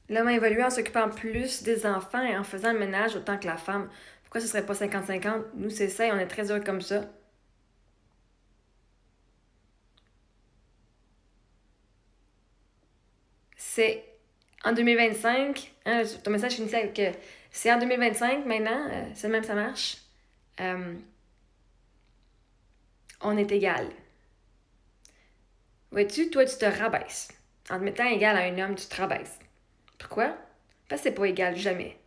L'homme a évolué en s'occupant plus des enfants et en faisant le ménage autant que la femme. Pourquoi ce serait pas 50-50? Nous, c'est ça et on est très heureux comme ça. C'est en 2025, hein, ton message finissait avec que c'est en 2025 maintenant, c'est même ça marche. Euh, on est égal. Vois-tu, toi, tu te rabaisses. En te mettant égal à un homme, tu te rabaisses. Pourquoi? Parce que c'est pas égal, jamais.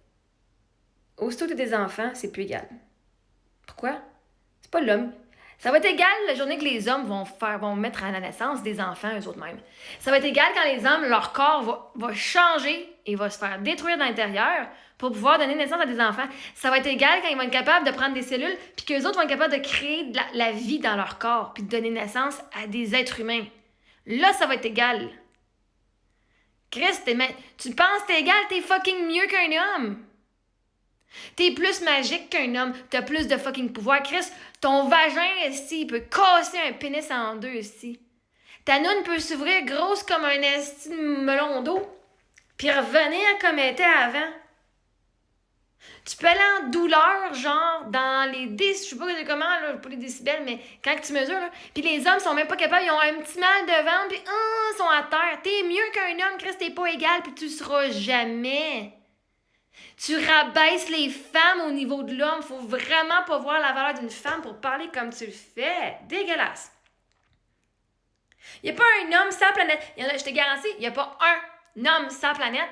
Aussitôt que t'as des enfants, c'est plus égal. Pourquoi? C'est pas l'homme. Ça va être égal la journée que les hommes vont mettre à la naissance des enfants eux autres mêmes. Ça va être égal quand les hommes, leur corps va changer et va se faire détruire de l'intérieur pour pouvoir donner naissance à des enfants. Ça va être égal quand ils vont être capables de prendre des cellules puis qu'eux autres vont être capables de créer de la vie dans leur corps puis de donner naissance à des êtres humains. Là, ça va être égal. Chris, tu penses que t'es égal, t'es fucking mieux qu'un homme. T'es plus magique qu'un homme. T'as plus de fucking pouvoir. Chris, ton vagin, ici, il peut casser un pénis en deux, ici. Ta noune peut s'ouvrir grosse comme un esti de melon d'eau, puis revenir comme elle était avant. Tu peux aller en douleur, genre, dans les je sais pas comment, là, pas les décibels, mais quand tu mesures, là, puis les hommes sont même pas capables, ils ont un petit mal de ventre, puis ils sont à terre. T'es mieux qu'un homme, Chris, t'es pas égal, puis tu seras jamais. Tu rabaisses les femmes au niveau de l'homme. Faut vraiment pas voir la valeur d'une femme pour parler comme tu le fais. Dégueulasse. Il n'y a pas un homme sur la planète. Je te garantis, il n'y a pas un homme sur la planète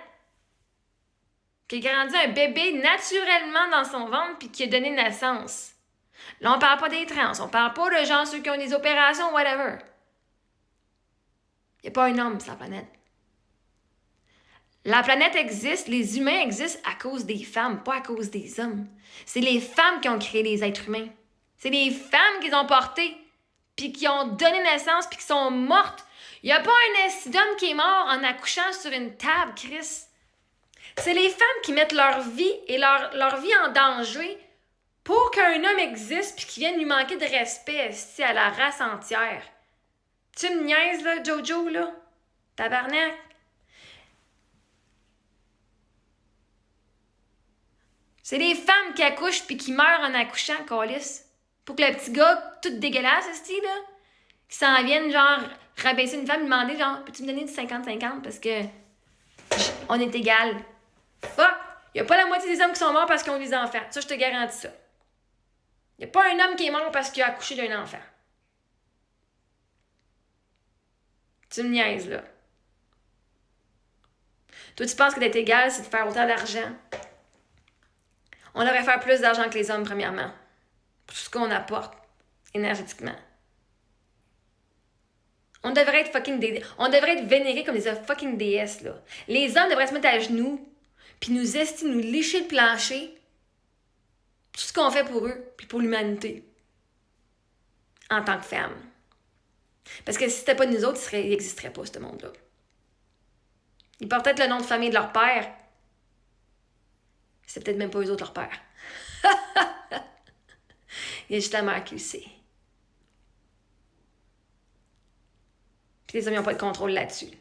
qui a grandi un bébé naturellement dans son ventre puis qui a donné naissance. Là, on parle pas des trans. On parle pas de gens ceux qui ont des opérations, whatever. Il n'y a pas un homme sur la planète. La planète existe, les humains existent à cause des femmes, pas à cause des hommes. C'est les femmes qui ont créé les êtres humains. C'est les femmes qui les ont portés, puis qui ont donné naissance, puis qui sont mortes. Il n'y a pas un d'homme qui est mort en accouchant sur une table, Chris. C'est les femmes qui mettent leur vie et leur vie en danger pour qu'un homme existe, puis qu'il vienne lui manquer de respect à la race entière. Tu me niaises, là, Jojo, là? Tabarnak. C'est les femmes qui accouchent puis qui meurent en accouchant, câlisse. Pour que le petit gars, tout dégueulasse, ce là, qui s'en vienne, genre, rabaisser une femme, demander, genre, peux-tu me donner du 50-50 parce que on est égal. Fuck! Y a pas la moitié des hommes qui sont morts parce qu'ils ont des enfants. Ça, je te garantis ça. Y a pas un homme qui est mort parce qu'il a accouché d'un enfant. Tu me niaises, là. Toi, tu penses que d'être égal, c'est de faire autant d'argent? On devrait faire plus d'argent que les hommes, premièrement. Pour tout ce qu'on apporte énergétiquement. On devrait être vénérés comme des fucking déesses, là. Les hommes devraient se mettre à genoux, puis nous lécher le plancher. Tout ce qu'on fait pour eux, puis pour l'humanité. En tant que femmes. Parce que si c'était pas nous autres, il n'existerait pas, ce monde-là. Ils portent peut-être le nom de famille de leur père. C'est peut-être même pas eux autres leur père. Il y a juste la mère qui le sait. Puis les hommes n'ont pas de contrôle là-dessus.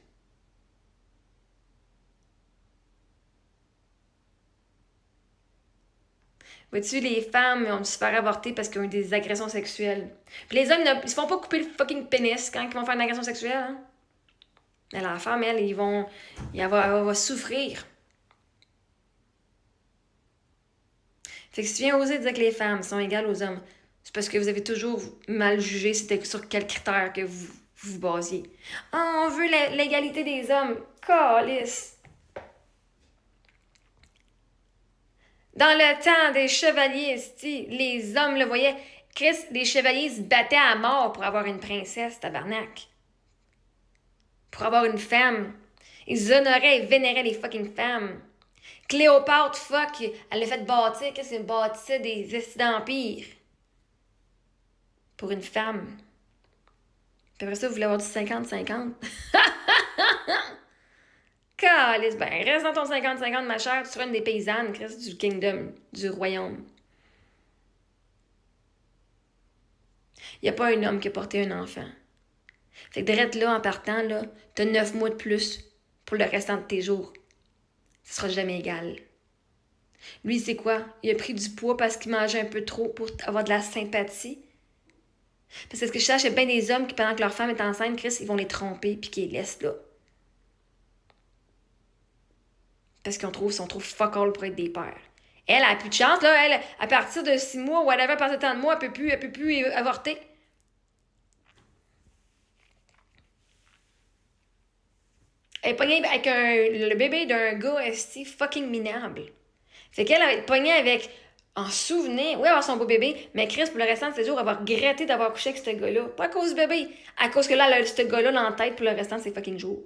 Vois-tu, les femmes ont dû se faire avorter parce qu'ils ont eu des agressions sexuelles. Puis les hommes, ils se font pas couper le fucking pénis quand ils vont faire une agression sexuelle. Hein? Mais la femme, elle va souffrir. Fait que si tu viens oser dire que les femmes sont égales aux hommes, c'est parce que vous avez toujours mal jugé c'était sur quels critères que vous basiez. Ah, on veut l'égalité des hommes. Calice. Dans le temps des chevaliers, les hommes le voyaient. Chris, les chevaliers se battaient à mort pour avoir une princesse, tabarnak. Pour avoir une femme. Ils honoraient et vénéraient les fucking femmes. Cléopâtre, fuck, elle a fait bâtir, qu'est-ce qu'elle bâtissait des estis d'empire. Pour une femme. Puis après ça, vous voulez avoir du 50-50. Calice, ben reste dans ton 50-50, ma chère, tu seras une des paysannes, Chris, du kingdom, du royaume. Il n'y a pas un homme qui a porté un enfant. Fait que direct là, en partant, là, t'as 9 mois de plus pour le restant de tes jours. Ce sera jamais égal. Lui, c'est quoi? Il a pris du poids parce qu'il mangeait un peu trop pour avoir de la sympathie. Parce que ce que je sache, il y a bien des hommes qui, pendant que leur femme est enceinte, Chris, ils vont les tromper puis qu'ils les laissent là. Parce qu'ils sont trop fuck all pour être des pères. Elle a plus de chance, là. Elle, à partir de 6 mois, whatever, à partir de tant de mois, elle peut plus avorter. Elle est pognée avec le bébé d'un gars esti fucking minable. Fait qu'elle va être pognée avec, en souvenir, oui, avoir son beau bébé, mais Chris, pour le restant de ses jours, elle va regretter d'avoir couché avec ce gars-là. Pas à cause du bébé, à cause que là, elle a ce gars-là dans la tête pour le restant de ses fucking jours.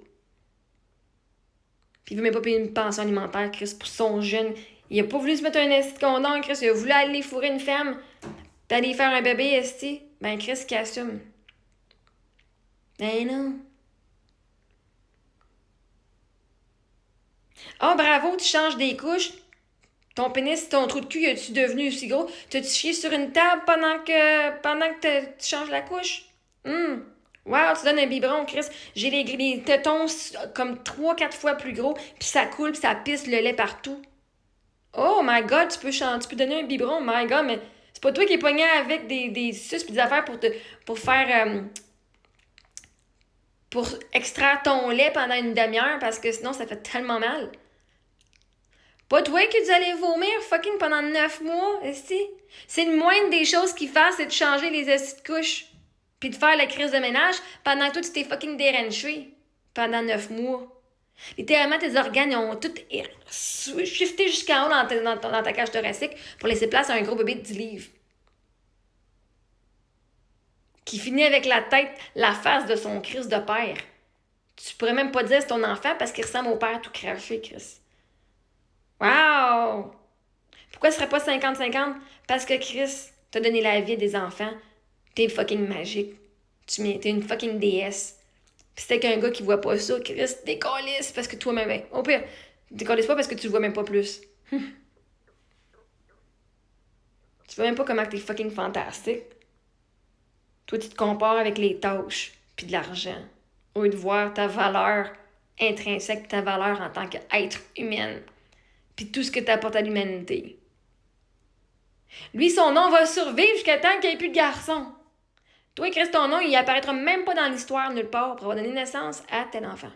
Puis il veut même pas payer une pension alimentaire, Chris, pour son jeune. Il a pas voulu se mettre un esti de condom, Chris. Il a voulu aller fourrer une femme, puis aller faire un bébé esti. Ben, Chris qui assume. Ben non. Ah, oh, bravo, tu changes des couches. Ton pénis, ton trou de cul, as-tu devenu aussi gros? T'as-tu chié sur une table pendant que tu changes la couche? Wow, tu donnes un biberon, Chris. J'ai les tétons comme 3-4 fois plus gros, puis ça coule, puis ça pisse le lait partout. Oh my God, tu peux donner un biberon, my God, mais c'est pas toi qui es pogné avec des suces pis des affaires pour faire pour extraire ton lait pendant une demi-heure parce que sinon ça fait tellement mal. Pas toi que tu allais vomir fucking pendant 9 mois, esti. C'est le moindre des choses qu'ils fassent, c'est de changer les estis de couches. Puis de faire la crise de ménage pendant que toi tu t'es fucking déranché pendant 9 mois. Littéralement, tes organes ils ont tout shifté jusqu'en haut dans ta cage thoracique pour laisser place à un gros bébé de 10 livres. Qui finit avec la tête, la face de son Christ de père. Tu pourrais même pas dire c'est ton enfant parce qu'il ressemble au père tout craché, Chris. Wow! Pourquoi ce serait pas 50-50? Parce que Chris t'a donné la vie à des enfants. T'es fucking magique. T'es une fucking déesse. Pis c'est qu'un gars qui voit pas ça, Chris, décalisse parce que toi-même. Au pire, décalisse pas parce que tu le vois même pas plus. Tu vois même pas comment t'es fucking fantastique. Toi, tu te compares avec les tâches puis de l'argent. Au lieu de voir ta valeur intrinsèque, ta valeur en tant qu'être humaine. Puis tout ce que t'apportes à l'humanité. Lui, son nom va survivre jusqu'à temps qu'il n'y ait plus de garçon. Toi, Chris, ton nom, il apparaîtra même pas dans l'histoire nulle part pour avoir donné naissance à tel enfant.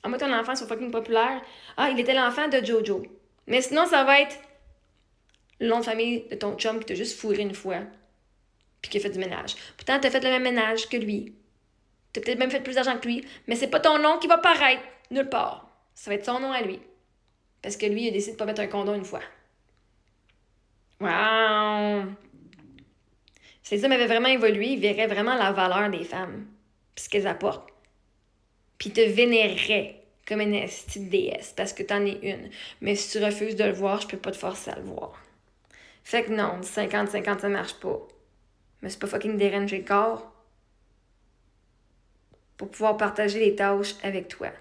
À moins que ton enfant soit fucking populaire. Ah, il était l'enfant de Jojo. Mais sinon, ça va être le nom de famille de ton chum qui t'a juste fourré une fois. Puis qui a fait du ménage. Pourtant, t'as fait le même ménage que lui. T'as peut-être même fait plus d'argent que lui. Mais c'est pas ton nom qui va paraître nulle part. Ça va être son nom à lui. Parce que lui, il a décidé de pas mettre un condom une fois. Wow! Si les hommes avaient vraiment évolué, ils verraient vraiment la valeur des femmes. Puis ce qu'elles apportent. Puis ils te vénéreraient comme une petite déesse. Parce que t'en es une. Mais si tu refuses de le voir, je peux pas te forcer à le voir. Fait que non, 50-50, ça marche pas. Mais c'est pas fucking déranger le corps. Pour pouvoir partager les tâches avec toi.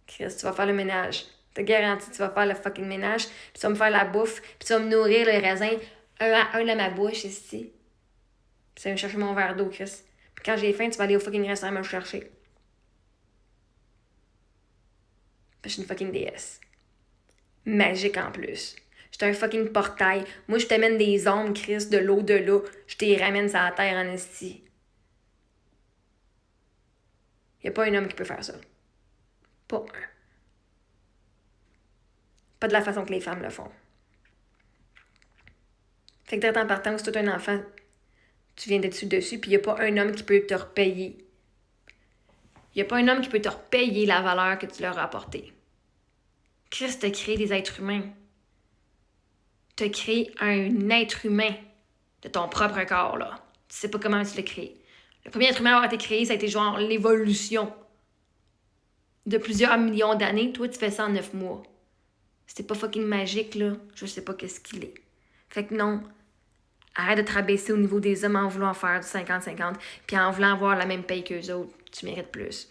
Chris, tu vas faire le ménage. T'as garanti, tu vas faire le fucking ménage, puis tu vas me faire la bouffe, puis tu vas me nourrir le raisin un à un dans ma bouche ici. Puis tu vas me chercher mon verre d'eau, Chris. Puis quand j'ai faim, tu vas aller au fucking restaurant me le chercher. Puis je suis une fucking déesse. Magique en plus. J'étais un fucking portail. Moi, je t'amène des ombres, Chris, de l'eau de là. Je t'y ramène sur la terre en esti. Y a pas un homme qui peut faire ça. Pas un. Pas de la façon que les femmes le font. Fait que de temps en partant, si t'as un enfant, tu viens d'être dessus, puis il n'y a pas un homme qui peut te repayer. Il n'y a pas un homme qui peut te repayer la valeur que tu leur as apportée. Christ t'a créé des êtres humains. T'as créé un être humain de ton propre corps, là. Tu sais pas comment tu l'as créé. Le premier être humain à avoir été créé, ça a été genre l'évolution de plusieurs millions d'années. Toi, tu fais ça en 9 mois. C'était pas fucking magique, là. Je sais pas qu'est-ce qu'il est. Fait que non, arrête de te rabaisser au niveau des hommes en voulant faire du 50-50 puis en voulant avoir la même paye qu'eux autres. Tu mérites plus.